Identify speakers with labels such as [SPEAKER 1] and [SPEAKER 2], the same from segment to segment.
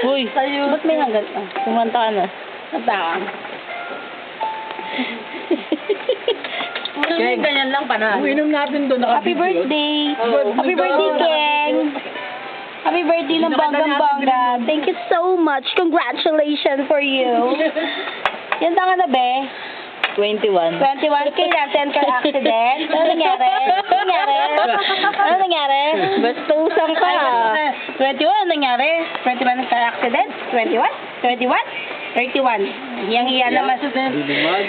[SPEAKER 1] Uy, ba't may hanggang? Kumanta ka na.
[SPEAKER 2] Kanta ka. Ganyan lang panahon.
[SPEAKER 3] Uminom natin doon.
[SPEAKER 1] Happy birthday! Happy birthday, Keng! Happy birthday ng bonggang-bongga. Thank you so much. Congratulations for you. Yan ka na, be?
[SPEAKER 4] 21.
[SPEAKER 1] 21. Kailan car accident? Ano nangyari? Ano nangyari? Bastusan ka. 21, ano nangyari? 21 car accident? 21? 21? 31. Hiyang-hiya naman.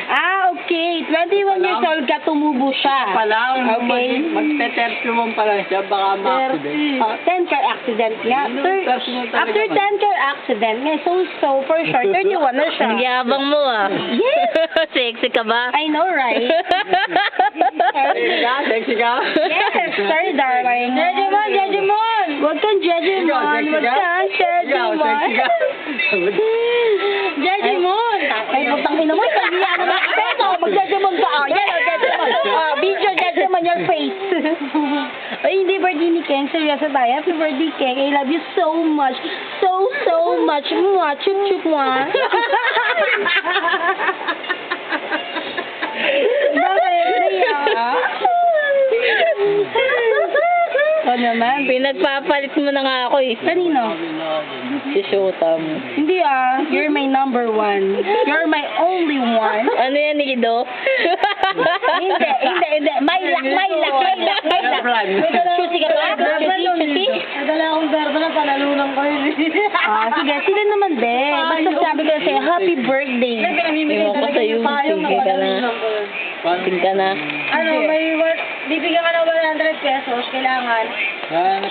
[SPEAKER 1] Ah, okay. 21 years old ka, tumubo siya. Okay.
[SPEAKER 3] Magte-tertium pa lang siya, baka ma-accident.
[SPEAKER 1] 10 car accident nga. After 10 car accident nga, so for sure, 31 na siya.
[SPEAKER 4] Ang yabang mo ah.
[SPEAKER 1] Yes!
[SPEAKER 4] Sexy ka ba?
[SPEAKER 1] I know, right?
[SPEAKER 3] Sexy ka?
[SPEAKER 1] Yes, sorry, darling. Jejimon! Huwag kang Jejimon. Huwag kang Jejimon. Jejimon! Ay, putang ina mo, sabi niya ako na peso. Mag-Jejimon ka. Oh, yan, Jejimon. Oh, video Jejimon your face. Ay, hindi birthday ni Keng. Seryoso tayo. Happy birthday, Keng. I love you so much. So much. Mwah, chup, chup, mwah. Bakit? Naiyak? O naman.
[SPEAKER 4] Pinagpapalit mo na nga ako eh.
[SPEAKER 1] Kanino?
[SPEAKER 4] Si Shota mo.
[SPEAKER 1] Hindi ah. You're my number one. You're my only one.
[SPEAKER 4] Ano yan, Nido?
[SPEAKER 1] Hindi. May luck. Chusi ka ba? Chusi?
[SPEAKER 2] Nagala akong verba na panalunan ko yun.
[SPEAKER 1] Ah, sige. Sila naman, be. Basta sabi ko sa'yo, happy birthday.
[SPEAKER 4] Ewan ko sa'yo. Sige ka na. Sige ka na.
[SPEAKER 2] Ano, bibigyan ka ng 100 pesos, kailangan.